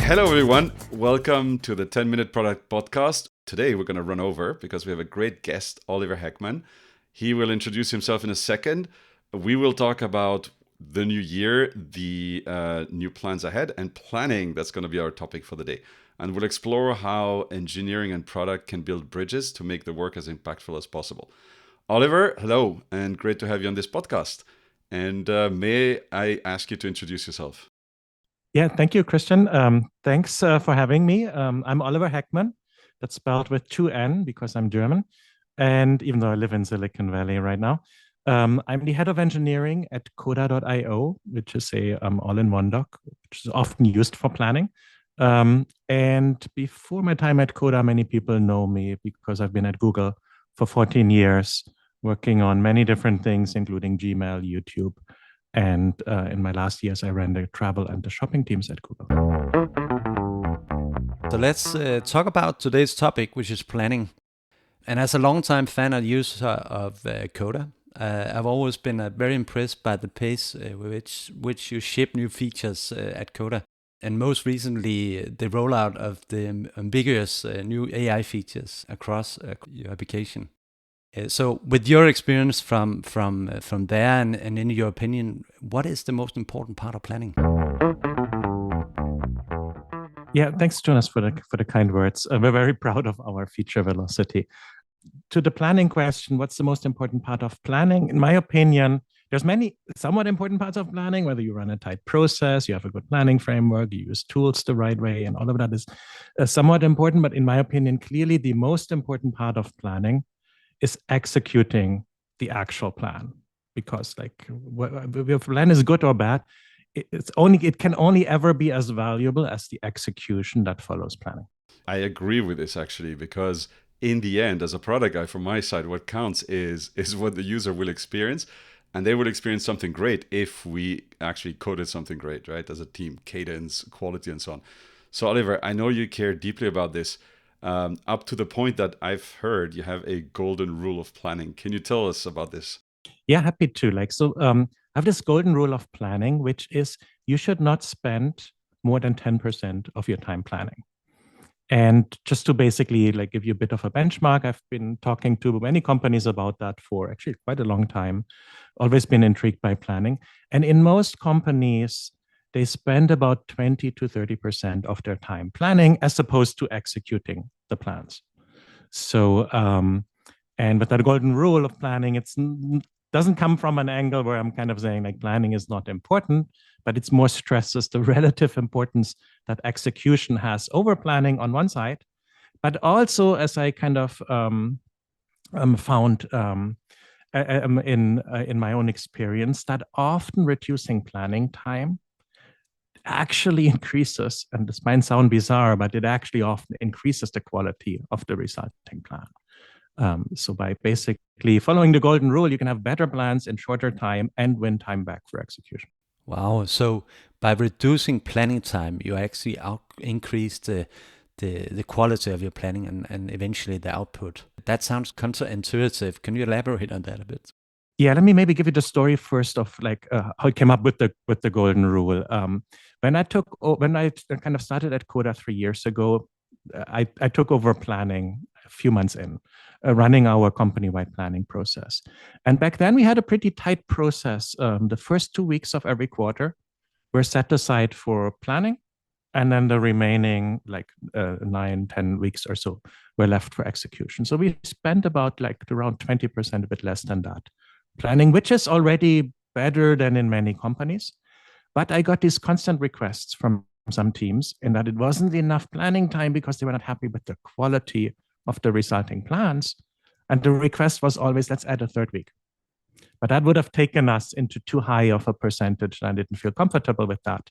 Hello, everyone. Welcome to the 10-Minute Product Podcast. Today, we're going to run over because we have a great guest, Oliver Heckmann. He will introduce himself in a second. We will talk about the new year, the new plans ahead, and planning. That's going to be our topic for the day. And we'll explore how engineering and product can build bridges to make the work as impactful as possible. Oliver, hello, and great to have you on this podcast. And may I ask you to introduce yourself? Yeah, thank you, Christian. Thanks for having me. I'm Oliver Heckmann. That's spelled with two N because I'm German. And even though I live in Silicon Valley right now, I'm the head of engineering at Coda.io, which is a all-in-one doc, which is often used for planning. And before my time at Coda, many people know me because I've been at Google for 14 years, working on many different things, including Gmail, YouTube. And in my last years, I ran the travel and the shopping teams at Google. So let's talk about today's topic, which is planning. And as a longtime fan and user of Coda, I've always been very impressed by the pace with which you ship new features at Coda. And most recently, the rollout of the ambiguous new AI features across your application. So, with your experience from there, and in your opinion, what is the most important part of planning? Yeah, thanks, Jonas, for the kind words. We're very proud of our feature velocity. To the planning question, what's the most important part of planning? In my opinion, there's many somewhat important parts of planning, whether you run a tight process, you have a good planning framework, you use tools the right way, and all of that is somewhat important. But in my opinion, clearly the most important part of planning is executing the actual plan, because if plan is good or bad, it can only ever be as valuable as the execution that follows planning. I agree with this actually, because in the end, as a product guy from my side, what counts is what the user will experience, and they will experience something great if we actually coded something great, right? As a team, cadence, quality, and so on. So Oliver, I know you care deeply about this. Up to the point that I've heard you have a golden rule of planning. Can you tell us about this? Yeah, happy to. I have this golden rule of planning, which is you should not spend more than 10% of your time planning. And just to basically give you a bit of a benchmark, I've been talking to many companies about that for actually quite a long time. Always been intrigued by planning. And in most companies, they spend about 20 to 30% of their time planning as opposed to executing the plans. So, and with that golden rule of planning, it doesn't come from an angle where I'm kind of saying planning is not important, but it's more stresses the relative importance that execution has over planning on one side, but also, as I kind of found in my own experience, that often reducing planning time actually increases, and this might sound bizarre, but it actually often increases the quality of the resulting plan. So by basically following the golden rule, you can have better plans in shorter time and win time back for execution. Wow! So by reducing planning time, you actually increase the quality of your planning and eventually the output. That sounds counterintuitive. Can you elaborate on that a bit? Yeah, let me maybe give you the story first of how I came up with the golden rule. When I kind of started at Coda 3 years ago, I took over planning a few months in, running our company-wide planning process. And back then we had a pretty tight process. The first 2 weeks of every quarter were set aside for planning, and then the remaining 9-10 weeks or so were left for execution. So we spent about around 20%, a bit less than that, planning, which is already better than in many companies. But I got these constant requests from some teams in that it wasn't enough planning time because they were not happy with the quality of the resulting plans. And the request was always, let's add a third week. But that would have taken us into too high of a percentage, and I didn't feel comfortable with that.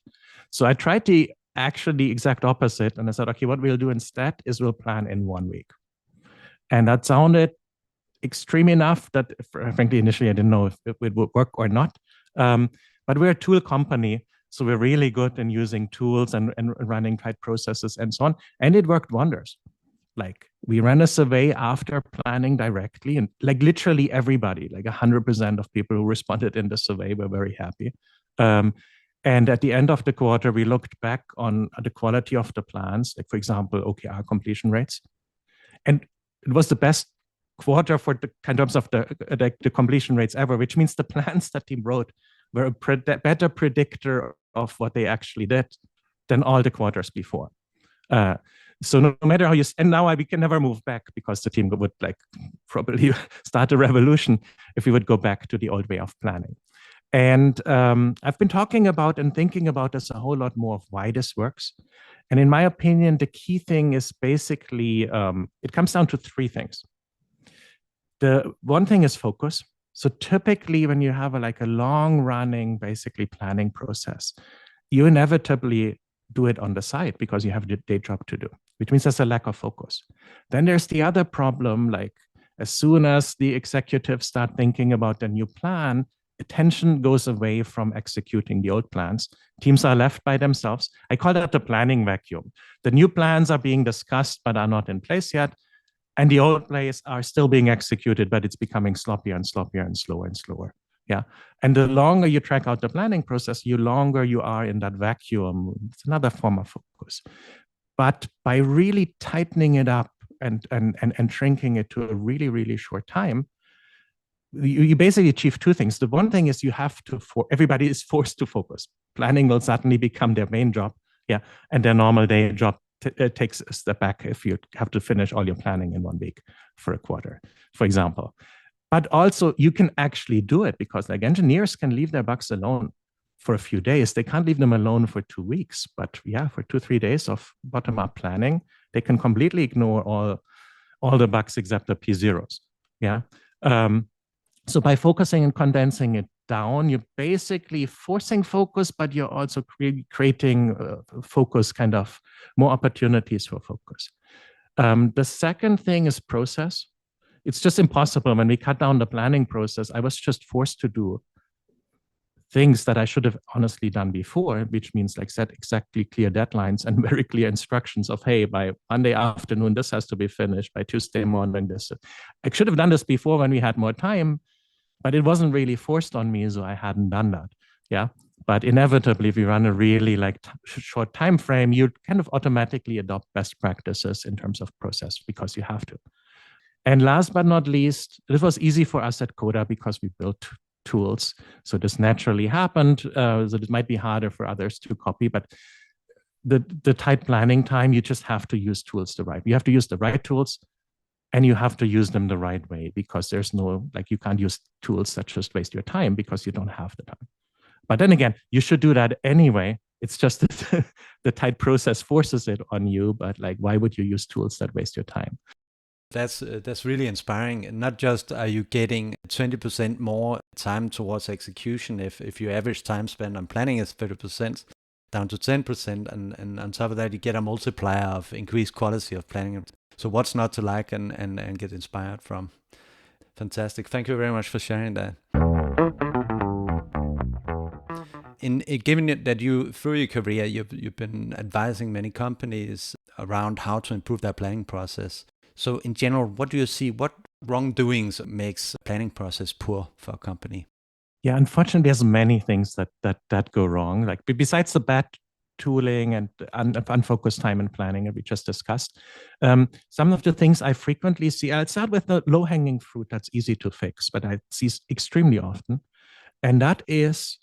So I tried the exact opposite. And I said, okay, what we'll do instead is we'll plan in 1 week. And that sounded extreme enough that, frankly, initially I didn't know if it would work or not. But we're a tool company, so we're really good in using tools and running tight processes and so on. And it worked wonders. We ran a survey after planning directly, and literally everybody, 100% of people who responded in the survey were very happy. And at the end of the quarter, we looked back on the quality of the plans, like, for example, OKR completion rates. And it was the best quarter for the in terms of the completion rates ever, which means the plans that team wrote were a better predictor of what they actually did than all the quarters before. So no matter how you, and now we can never move back because the team would like probably start a revolution if we would go back to the old way of planning. And I've been talking about and thinking about this a whole lot more of why this works. And in my opinion, the key thing is basically, it comes down to three things. The one thing is focus. So typically when you have a long running, basically planning process, you inevitably do it on the side because you have the day job to do, which means there's a lack of focus. Then there's the other problem, like as soon as the executives start thinking about the new plan, attention goes away from executing the old plans. Teams are left by themselves. I call that the planning vacuum. The new plans are being discussed, but are not in place yet. And the old plans are still being executed, but it's becoming sloppier and sloppier and slower and slower. Yeah. And the longer you track out the planning process, the longer you are in that vacuum. It's another form of focus. But by really tightening it up and shrinking it to a really, really short time, you basically achieve two things. The one thing is everybody is forced to focus. Planning will suddenly become their main job. Yeah. And their normal day job takes a step back if you have to finish all your planning in 1 week for a quarter, for example. But also you can actually do it because like engineers can leave their bugs alone for a few days. They can't leave them alone for 2 weeks, but yeah, for 2-3 days of bottom-up planning, they can completely ignore all the bugs except the P0s. Yeah. So by focusing and condensing it down, you're basically forcing focus, but you're also creating focus, kind of more opportunities for focus. The second thing is process. It's just impossible. When we cut down the planning process, I was just forced to do things that I should have honestly done before, which means like set exactly clear deadlines and very clear instructions of, hey, by Monday afternoon, this has to be finished. By Tuesday morning, this. I should have done this before when we had more time, but it wasn't really forced on me, so I hadn't done that. Yeah. But inevitably, if you run a really short time frame, you kind of automatically adopt best practices in terms of process because you have to. And last but not least, this was easy for us at Coda because we built tools. So this naturally happened. So it might be harder for others to copy, but the tight planning time, you just have to use tools you have to use the right tools and you have to use them the right way because there's you can't use tools that just waste your time because you don't have the time. But then again, you should do that anyway. It's just that the tight process forces it on you, but why would you use tools that waste your time? That's really inspiring. Not just are you getting 20% more time towards execution if your average time spent on planning is 30% down to 10%, and on top of that you get a multiplier of increased quality of planning. So what's not to like and get inspired from? Fantastic. Thank you very much for sharing that. Given that you, through your career, you've been advising many companies around how to improve their planning process. So in general, what do you see? What wrongdoings makes planning process poor for a company? Yeah, unfortunately, there's many things that go wrong. Besides the bad tooling and unfocused time and planning that we just discussed, some of the things I frequently see, I'll start with the low-hanging fruit that's easy to fix, but I see extremely often. And that is,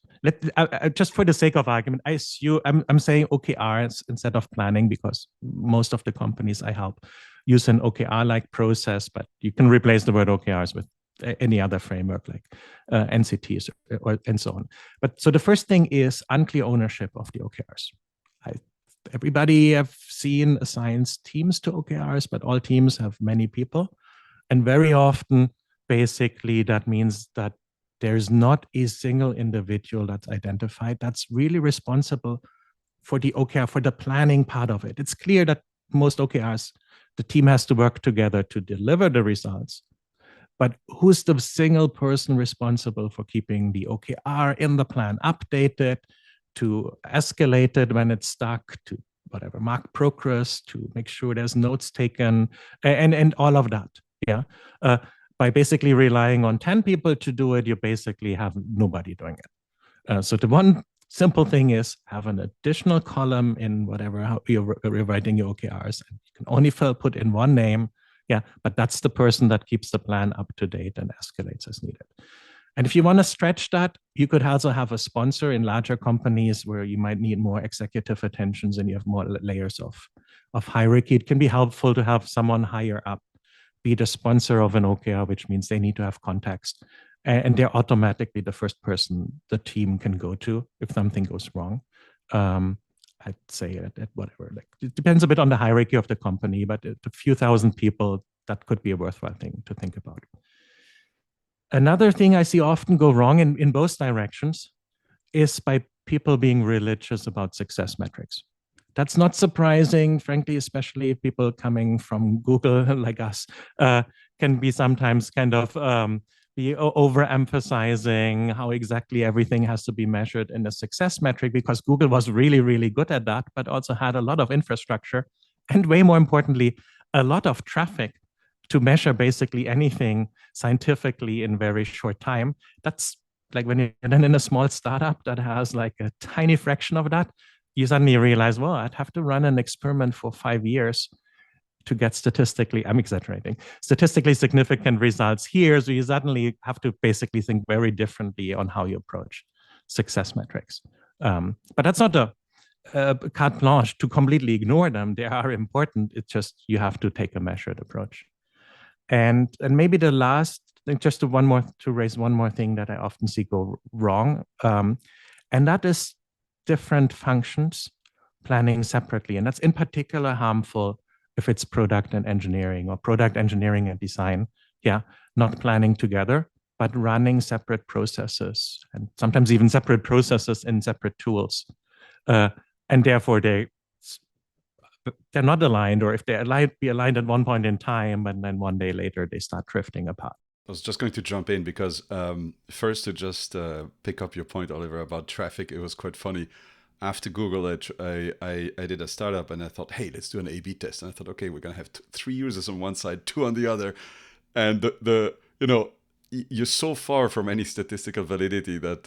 just for the sake of argument, I'm saying OKRs instead of planning because most of the companies I help use an OKR-like process, but you can replace the word OKRs with any other framework like NCTs and so on. But so the first thing is unclear ownership of the OKRs. Everybody have seen assigns teams to OKRs, but all teams have many people. And very often, basically, that means that there's not a single individual that's identified that's really responsible for the OKR, for the planning part of it. It's clear that most OKRs, the team has to work together to deliver the results. But who's the single person responsible for keeping the OKR in the plan updated, to escalate it when it's stuck, to whatever, mark progress, to make sure there's notes taken, and all of that. Yeah. By basically relying on 10 people to do it, you basically have nobody doing it. So simple thing is have an additional column in whatever how you're writing your OKRs. And you can only put in one name. Yeah, but that's the person that keeps the plan up to date and escalates as needed. And if you want to stretch that, you could also have a sponsor in larger companies where you might need more executive attentions and you have more layers of hierarchy. It can be helpful to have someone higher up be the sponsor of an OKR, which means they need to have context. And they're automatically the first person the team can go to if something goes wrong. I'd say at whatever, like it depends a bit on the hierarchy of the company, but a few thousand people, that could be a worthwhile thing to think about. Another thing I see often go wrong in both directions is by people being religious about success metrics. That's not surprising, frankly, especially people coming from Google like us can be sometimes kind of be overemphasizing how exactly everything has to be measured in a success metric, because Google was really, really good at that, but also had a lot of infrastructure and, way more importantly, a lot of traffic to measure basically anything scientifically in very short time. That's like when you're then in a small startup that has like a tiny fraction of that, you suddenly realize, well, I'd have to run an experiment for 5 years to get statistically, I'm exaggerating, statistically significant results here. So you suddenly have to basically think very differently on how you approach success metrics. But that's not a carte blanche to completely ignore them. They are important. It's just you have to take a measured approach. And maybe the last, just to raise one more thing that I often see go wrong, and that is different functions planning separately. And that's in particular harmful if it's product and engineering or product engineering and design. Yeah, not planning together, but running separate processes and sometimes even separate processes in separate tools. And therefore they're not aligned, or if they're be aligned at one point in time, and then one day later they start drifting apart. I was just going to jump in because first to just pick up your point, Oliver, about traffic, it was quite funny. After Google, I did a startup and I thought, hey, let's do an A/B test. And I thought, okay, we're going to have 3 users on one side, 2 on the other. And you're so far from any statistical validity that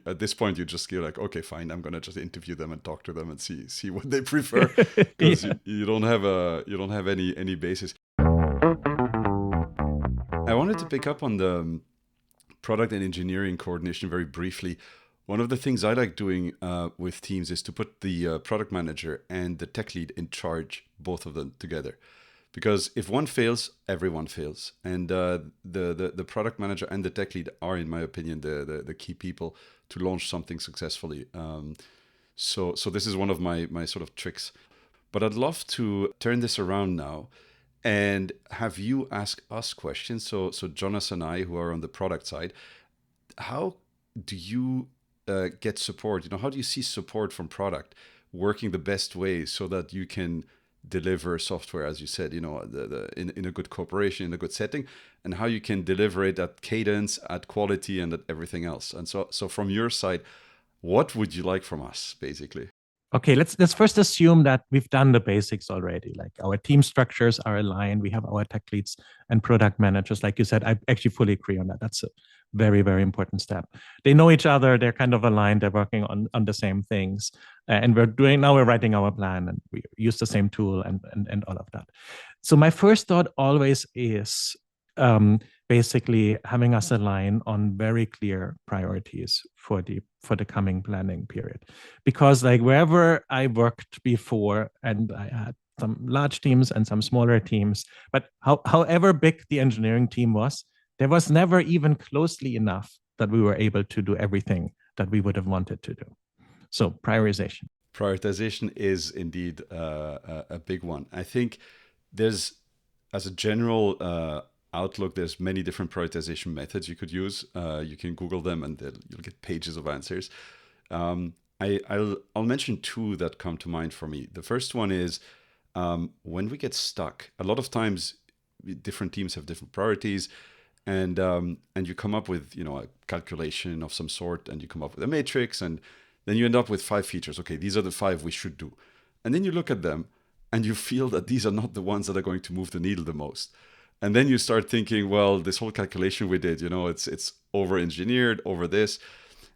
at this point you're like, okay, fine, I'm gonna just interview them and talk to them and see what they prefer, because you don't have any basis. I wanted to pick up on the product and engineering coordination very briefly. One of the things I like doing with teams is to put the product manager and the tech lead in charge, both of them together. Because if one fails, everyone fails. And the product manager and the tech lead are, in my opinion, the key people to launch something successfully. So this is one of my sort of tricks. But I'd love to turn this around now and have you ask us questions. So Jonas and I, who are on the product side, how do you get support? How do you see support from product working the best way so that you can deliver software, as you said, in a good cooperation, in a good setting, and how you can deliver it at cadence, at quality, and at everything else. And so from your side, what would you like from us, basically? Okay, let's first assume that we've done the basics already. Like our team structures are aligned. We have our tech leads and product managers. Like you said, I actually fully agree on that. That's a very, very important step. They know each other. They're kind of aligned. They're working on the same things. And we're writing our plan and we use the same tool and all of that. So my first thought always is basically having us align on very clear priorities for the coming planning period. Because like wherever I worked before, and I had some large teams and some smaller teams, but however big the engineering team was, there was never even closely enough that we were able to do everything that we would have wanted to do. So prioritization. Prioritization is indeed a big one. I think there's, as a general outlook, there's many different prioritization methods you could use. You can Google them and you'll get pages of answers. I'll mention 2 that come to mind for me. The first one is when we get stuck. A lot of times different teams have different priorities, and you come up with a calculation of some sort, and you come up with a matrix, and then you end up with 5 features. Okay, these are the 5 we should do. And then you look at them and you feel that these are not the ones that are going to move the needle the most. And then you start thinking, well, this whole calculation we did, it's over-engineered, over this.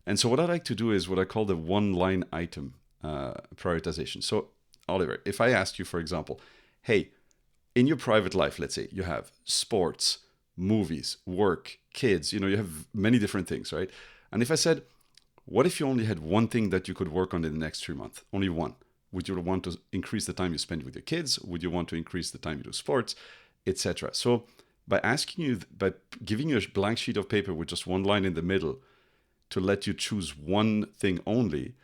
And so what I like to do is what I call the one-line item prioritization. So, Oliver, if I asked you, for example, hey, in your private life, let's say you have sports, movies, work, kids, you have many different things, right? And if I said, what if you only had one thing that you could work on in the next 3 months? Only one. Would you want to increase the time you spend with your kids? Would you want to increase the time you do sports, etc.? So by giving you a blank sheet of paper with just one line in the middle to let you choose one thing only,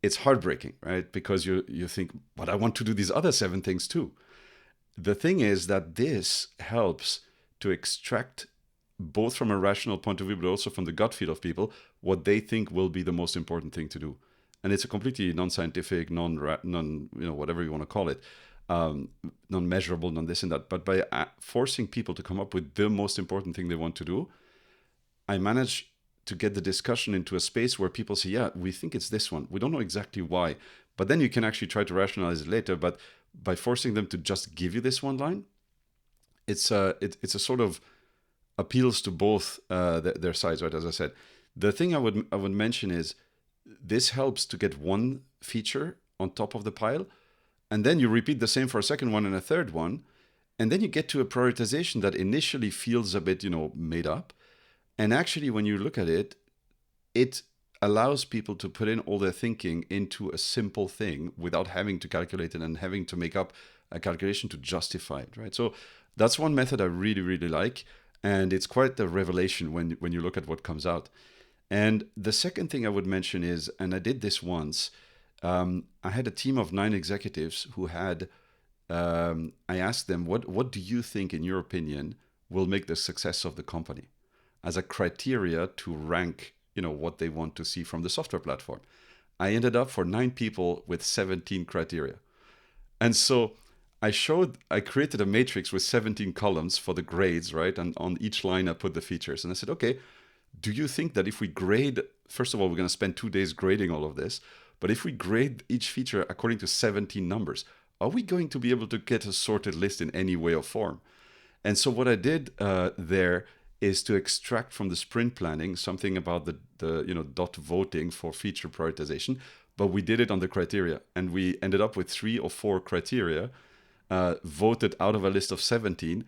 it's heartbreaking, right? Because you think, but I want to do these other 7 things too. The thing is that this helps to extract, both from a rational point of view, but also from the gut feel of people, what they think will be the most important thing to do. And it's a completely non-scientific, whatever you want to call it, non-measurable, non-this and that. But by forcing people to come up with the most important thing they want to do, I manage to get the discussion into a space where people say, yeah, we think it's this one. We don't know exactly why. But then you can actually try to rationalize it later. But by forcing them to just give you this one line, it's a sort of appeals to both their sides, right? As I said, the thing I would mention is this helps to get one feature on top of the pile, and then you repeat the same for a second one and a third one, and then you get to a prioritization that initially feels a bit, made up. And actually, when you look at it, it allows people to put in all their thinking into a simple thing without having to calculate it and having to make up a calculation to justify it, right? So that's one method I really, really like. And it's quite the revelation when you look at what comes out. And the second thing I would mention is, and I did this once, I had a team of 9 executives who had, I asked them, what do you think, in your opinion, will make the success of the company as a criteria to rank, what they want to see from the software platform? I ended up for 9 people with 17 criteria. And so I created a matrix with 17 columns for the grades, right? And on each line, I put the features. And I said, okay, do you think that if we grade, first of all, we're going to spend 2 days grading all of this, but if we grade each feature according to 17 numbers, are we going to be able to get a sorted list in any way or form? And so what I did there is to extract from the sprint planning something about the dot voting for feature prioritization, but we did it on the criteria, and we ended up with 3 or 4 criteria voted out of a list of 17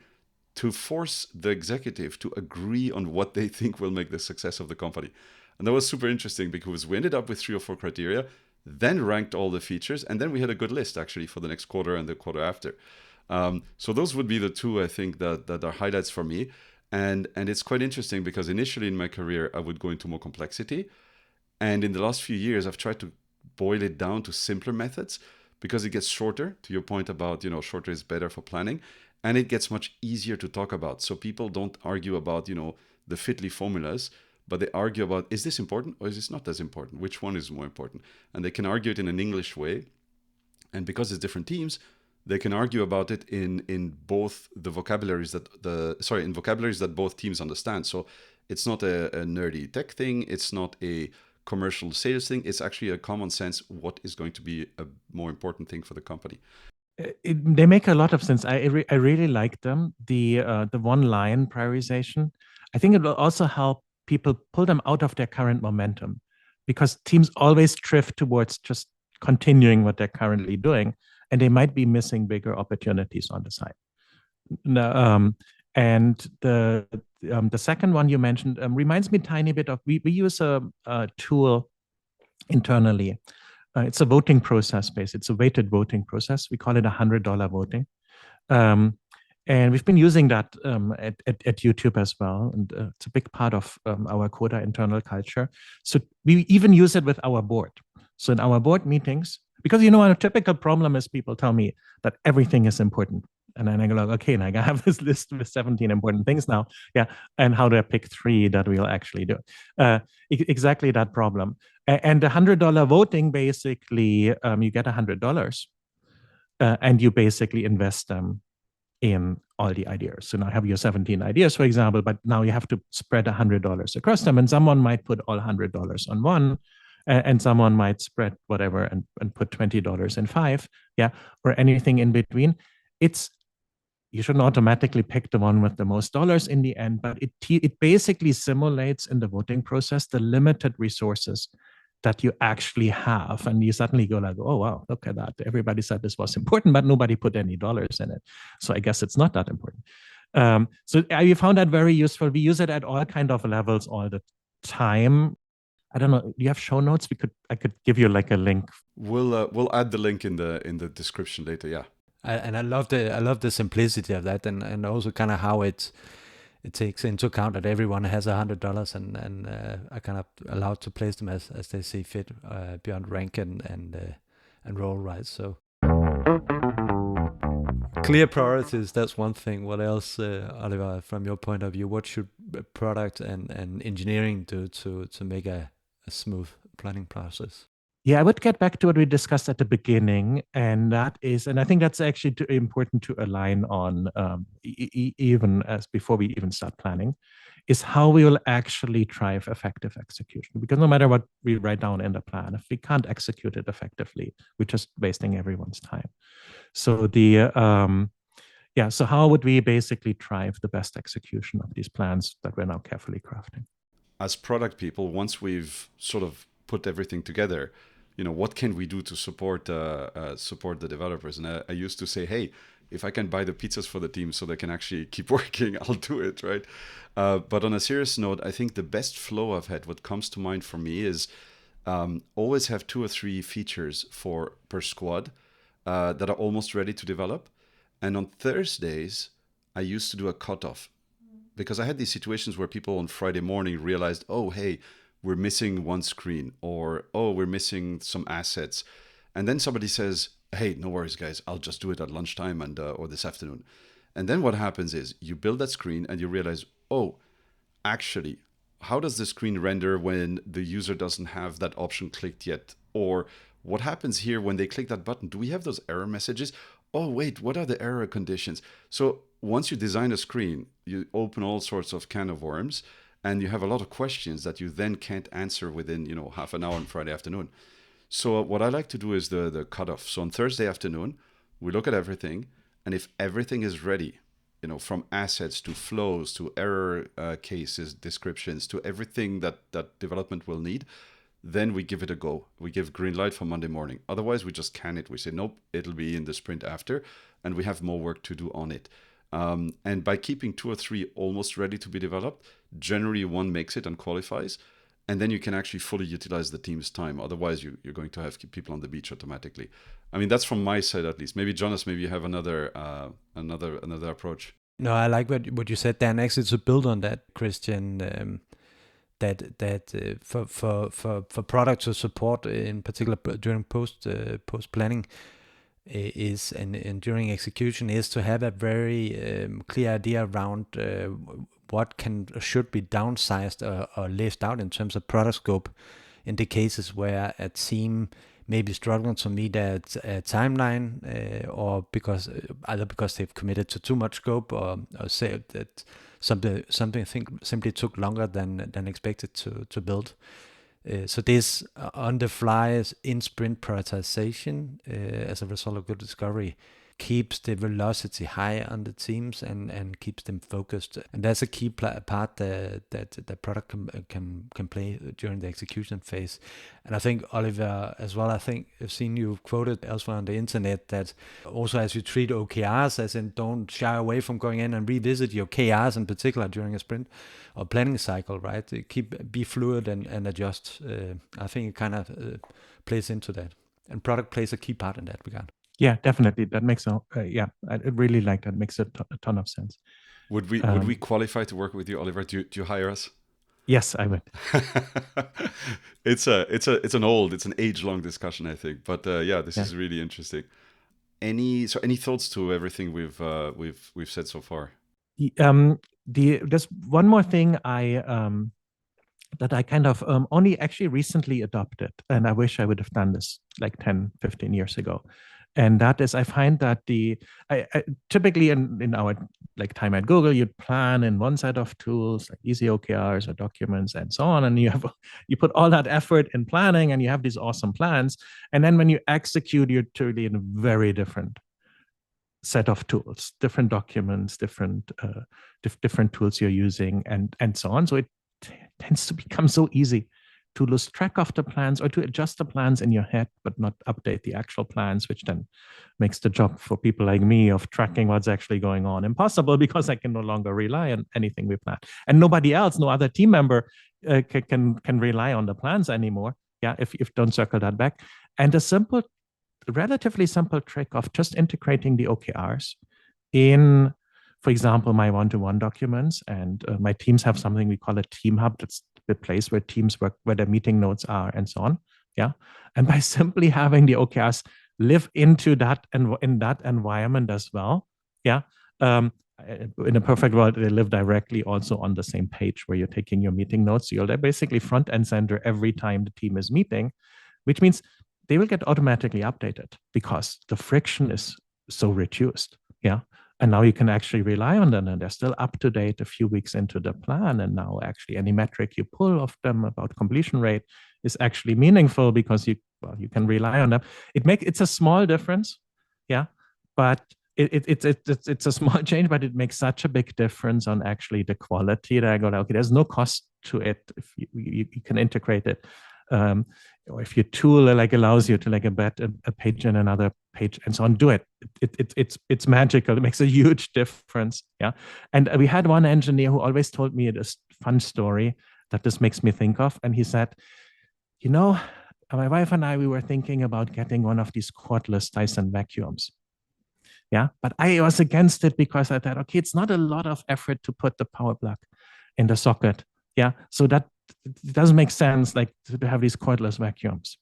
to force the executive to agree on what they think will make the success of the company. And that was super interesting because we ended up with 3 or 4 criteria, then ranked all the features, and then we had a good list actually for the next quarter and the quarter after. So those would be the 2, I think, that are highlights for me. And it's quite interesting because initially in my career, I would go into more complexity. And in the last few years, I've tried to boil it down to simpler methods because it gets shorter, to your point about, shorter is better for planning. And it gets much easier to talk about. So people don't argue about, the Fitly formulas, but they argue about, is this important or is this not as important? Which one is more important? And they can argue it in an English way. And because it's different teams, they can argue about it in both the vocabularies in vocabularies that both teams understand. So it's not a nerdy tech thing. It's not a commercial sales thing. It's actually a common sense what is going to be a more important thing for the company. They make a lot of sense. I really like them. The one line prioritization. I think it will also help people pull them out of their current momentum, because teams always drift towards just continuing what they're currently doing, and they might be missing bigger opportunities on the side. And the second one you mentioned reminds me a tiny bit of, we use a tool internally. It's a voting process based. It's a weighted voting process. We call it $100 voting. And we've been using that at YouTube as well. And it's a big part of our Coda internal culture. So we even use it with our board. So in our board meetings, because a typical problem is people tell me that everything is important. And then I go, okay, and I have this list with 17 important things now. Yeah. And how do I pick 3 that we'll actually do? Exactly that problem. And the $100 voting, basically, you get $100 and you basically invest them in all the ideas. So now I have your 17 ideas, for example, but now you have to spread $100 across them. And someone might put all $100 on one, and someone might spread whatever and put $20 in 5, yeah, or anything in between. It's you shouldn't automatically pick the one with the most dollars in the end, but it basically simulates in the voting process the limited resources that you actually have. And you suddenly go like, oh, wow, look at that. Everybody said this was important, but nobody put any dollars in it. So I guess it's not that important. So I found that very useful. We use it at all kind of levels all the time. I don't know. Do you have show notes? I could give you like a link. We'll add the link in the description later. Yeah. And I love the simplicity of that, and also kind of how it takes into account that everyone has $100 and are kind of allowed to place them as they see fit beyond rank and role, right? So clear priorities, that's one thing. What else, Oliver, from your point of view, what should product and engineering do to make a smooth planning process? Yeah, I would get back to what we discussed at the beginning, and I think that's actually important to align on even as before we even start planning, is how we will actually drive effective execution. Because no matter what we write down in the plan, if we can't execute it effectively, we're just wasting everyone's time. So so how would we basically drive the best execution of these plans that we're now carefully crafting? As product people, once we've sort of put everything together, what can we do to support the developers? And I used to say, hey, if I can buy the pizzas for the team so they can actually keep working, I'll do it, right? But on a serious note, I think the best flow I've had, what comes to mind for me is always have 2 or 3 features per squad that are almost ready to develop. And on Thursdays, I used to do a cutoff, because I had these situations where people on Friday morning realized, oh, hey, we're missing one screen, or, oh, we're missing some assets. And then somebody says, hey, no worries, guys, I'll just do it at lunchtime or this afternoon. And then what happens is you build that screen and you realize, oh, actually, how does the screen render when the user doesn't have that option clicked yet? Or what happens here when they click that button? Do we have those error messages? Oh, wait, what are the error conditions? So once you design a screen, you open all sorts of can of worms, and you have a lot of questions that you then can't answer within, half an hour on Friday afternoon. So what I like to do is the cutoff. So on Thursday afternoon, we look at everything, and if everything is ready, from assets to flows to error cases, descriptions, to everything that development will need, then we give it a go. We give green light for Monday morning. Otherwise, we just can it. We say, nope, it'll be in the sprint after, and we have more work to do on it. And by keeping 2 or 3 almost ready to be developed, generally one makes it and qualifies, and then you can actually fully utilize the team's time. Otherwise, you're going to have people on the beach automatically. I mean, that's from my side at least. Maybe Jonas, maybe you have another approach. No, I like what you said, Dan. Actually, to build on that, Christian, that for product to support, in particular during post planning, is and during execution, is to have a very clear idea around what should be downsized or left out in terms of product scope in the cases where a team may be struggling to meet a timeline, or either because they've committed to too much scope, or say that something simply took longer than expected to build. So this on the fly in sprint prioritization, as a result of good discovery, keeps the velocity high on the teams and keeps them focused. And that's a key part that the product can play during the execution phase. And I think, Oliver, as well, I think I've seen you quoted elsewhere on the internet that also as you treat OKRs, as in don't shy away from going in and revisit your KRs in particular during a sprint or planning cycle, right? Be fluid and adjust. I think it kind of plays into that. And product plays a key part in that regard. Yeah, definitely. That makes I really like that. Makes a ton of sense. Would we qualify to work with you, Oliver? Do you hire us? Yes, I would. It's an age-long discussion, I think. But this is really interesting. Any thoughts to everything we've said so far? There's one more thing that I kind of only actually recently adopted, and I wish I would have done this like 10, 15 years ago. And that is, I find that I typically in our time at Google, you'd plan in one set of tools like easy OKRs or documents and so on, and you put all that effort in planning, and you have these awesome plans, and then when you execute, you're totally in a very different set of tools, different documents, different tools you're using, and so on. So it tends to become so easy to lose track of the plans or to adjust the plans in your head, but not update the actual plans, which then makes the job for people like me of tracking what's actually going on impossible, because I can no longer rely on anything we plan. And nobody else, no other team member can rely on the plans anymore. Yeah, if don't circle that back. And a relatively simple trick of just integrating the OKRs in, for example, my one-to-one documents, and my teams have something we call a team hub. That's the place where teams work, where their meeting notes are, and so on. Yeah, and by simply having the OKRs live into that and in that environment as well. Yeah, in a perfect world, they live directly also on the same page where you're taking your meeting notes. So you're basically front and center every time the team is meeting, which means they will get automatically updated because the friction is so reduced. Yeah. And now you can actually rely on them, and they're still up to date a few weeks into the plan. And now actually any metric you pull of them about completion rate is actually meaningful because you can rely on them. It's a small difference. Yeah. But it's a small change, but it makes such a big difference on actually the quality that I go, okay, there's no cost to it if you can integrate it. Or if your tool like allows you to like embed a page in another page and so on, do it. It's magical. It makes a huge difference. Yeah. And we had one engineer who always told me this fun story that this makes me think of. And he said, my wife and I, we were thinking about getting one of these cordless Dyson vacuums. Yeah. But I was against it because I thought, okay, it's not a lot of effort to put the power plug in the socket. Yeah. So that it doesn't make sense like to have these cordless vacuums.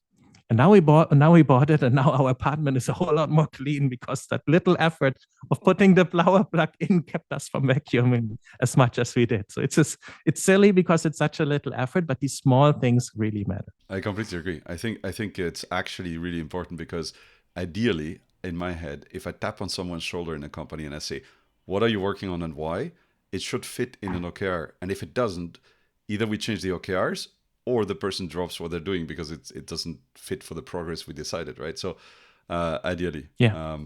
And now we bought it, and now our apartment is a whole lot more clean because that little effort of putting the power plug in kept us from vacuuming as much as we did. So it's silly because it's such a little effort, but these small things really matter. I completely agree. I think it's actually really important because ideally, in my head, if I tap on someone's shoulder in a company and I say, "What are you working on and why?" it should fit in an OKR. And if it doesn't, either we change the OKRs or the person drops what they're doing because it doesn't fit for the progress we decided, right? So ideally. Yeah.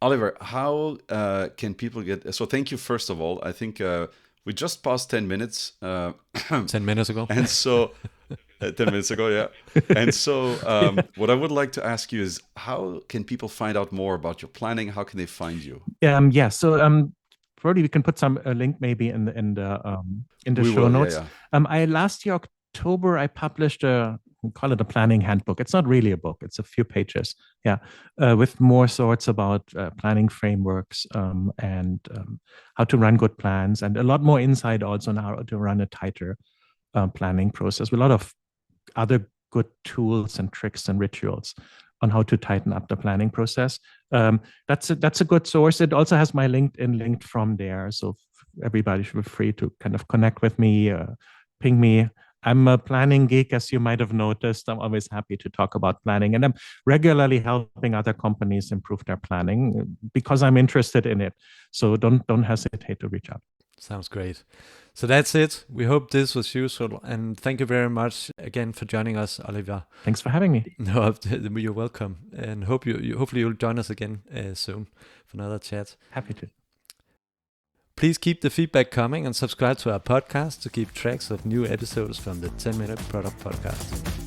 Oliver, how can people get... So thank you, first of all. I think we just passed 10 minutes. 10 minutes ago. And so... 10 minutes ago, yeah. And so what I would like to ask you is, how can people find out more about your planning? How can they find you? Yeah. So probably we can put some link maybe in the show notes. Yeah. Last year October I published we call it a planning handbook. It's not really a book; it's a few pages. Yeah, with more sorts about planning frameworks and how to run good plans, and a lot more insight also on how to run a tighter planning process with a lot of other good tools and tricks and rituals on how to tighten up the planning process. That's a good source. It also has my LinkedIn linked from there, so everybody should be free to kind of connect with me, ping me. I'm a planning geek, as you might have noticed. I'm always happy to talk about planning, and I'm regularly helping other companies improve their planning because I'm interested in it. So don't hesitate to reach out. Sounds great. So that's it. We hope this was useful, and thank you very much again for joining us, Oliver. Thanks for having me. No, you're welcome, and hopefully you'll join us again soon for another chat. Happy to. Please keep the feedback coming and subscribe to our podcast to keep tracks of new episodes from the 10-Minute Product Podcast.